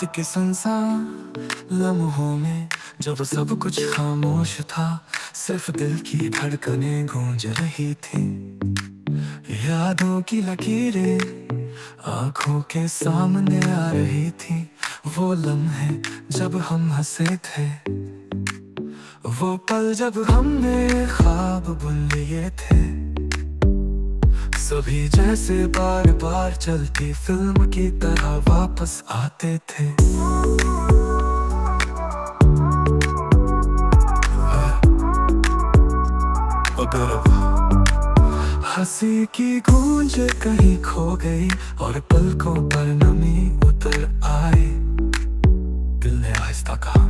रात के सुनसान लम्हों में जब सब कुछ खामोश था, सिर्फ दिल की धड़कनें गूंज रही थी। यादों की लकीरें आंखों के सामने आ रही थी। वो लम्हे जब हम हंसे थे, वो पल जब हमने ख्वाब बुन लिए थे। सभी जैसे बार बार चलती फिल्म की तरह वापस आते थे। हंसी की गूंज कहीं खो गई और पलकों पर नमी उतर आई। दिल ने आहिस्ता कहा,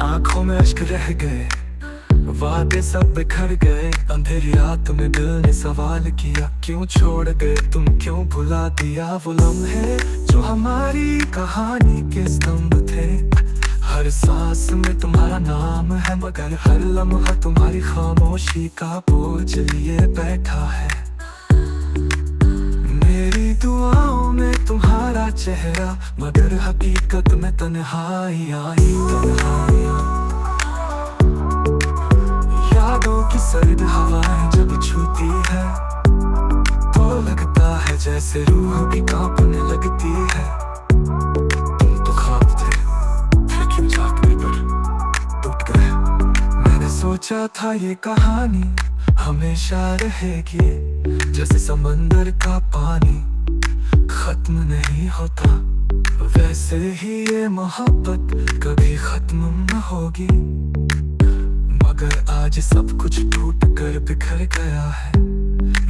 आंखों में अश्क रह गए, वादे सब बिखर गए। अंधेरी रात में दिल ने सवाल किया, क्यों छोड़ गए तुम, क्यों भुला दिया वो लम्हे जो हमारी कहानी के स्तंभ थे। हर सांस में तुम्हारा नाम है, मगर हर लम्हा तुम्हारी खामोशी का बोझ लिए बैठा है। मेरी दुआओं में तुम्हारा चेहरा, मगर हकीकत में तन्हाइयाँ ही तन्हाइयाँ। यादों की सर्द हवाएं जब छूती है, तो लगता है जैसे रूह भी कांपने लगती है। तुम तो ख्वाब थे, फिर क्यों जागने पर टूट गए। मैंने सोचा था ये कहानी हमेशा रहेगी, जैसे समंदर का पानी खत्म नहीं होता, वैसे ही ये मोहब्बत कभी खत्म न होगी। मगर आज सब कुछ टूट कर बिखर गया है।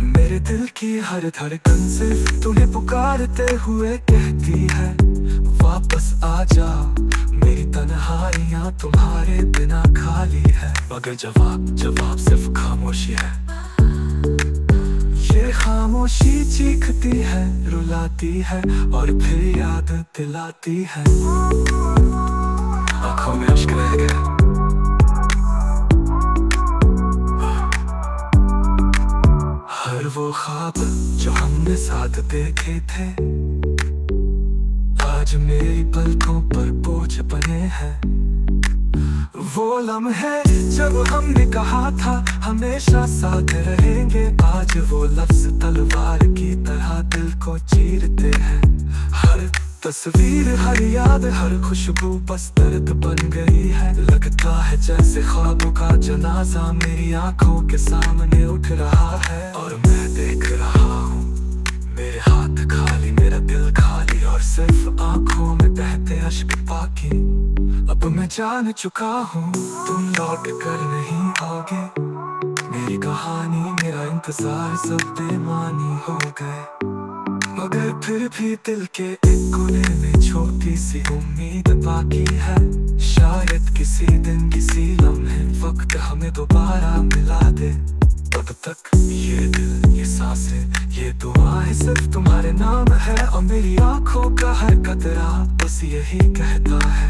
मेरे दिल की हर धड़कन सिर्फ तुम्हें पुकारते हुए कहती है, वापस आ जाओ। मेरी तन्हाइयाँ तुम्हारे बिना खाली है, मगर जवाब सिर्फ खामोशी है। ये खामोशी चीखती है, रुलाती है और फिर याद दिलाती है। आंखों में अश्क रह गए, हर वो ख्वाब जो हमने साथ देखे थे, आज मेरी पलकों पर बोझ बने हैं। वो लम्हे जब हमने कहा था हमेशा साथ रहेंगे, आज वो लफ्ज तलवार की तरह दिल को चीरते हैं। हर तस्वीर, हर याद, हर खुशबू बस दर्द बन गई है। लगता है जैसे ख्वाबों का जनाजा मेरी आंखों के सामने उठ रहा है। और मैं देख रहा हूँ मेरे हाथ खाली, मेरा दिल खाली और सिर्फ आंखों में बहते अश्क बाकी। अब मैं जान चुका हूँ तुम लौट कर नहीं आओगे। मेरी कहानी, मेरा इंतजार सब बेमानी हो गए। मगर फिर भी दिल के एक कोने में छोटी सी उम्मीद बाकी है। शायद किसी दिन किसी लम्हे वक्त हमें दोबारा मिला दे। तब तक ये दिल, ये सांसें, ये दुआएं सिर्फ तुम्हारे नाम है। और मेरी आंखों का हर कतरा बस यही कहता है,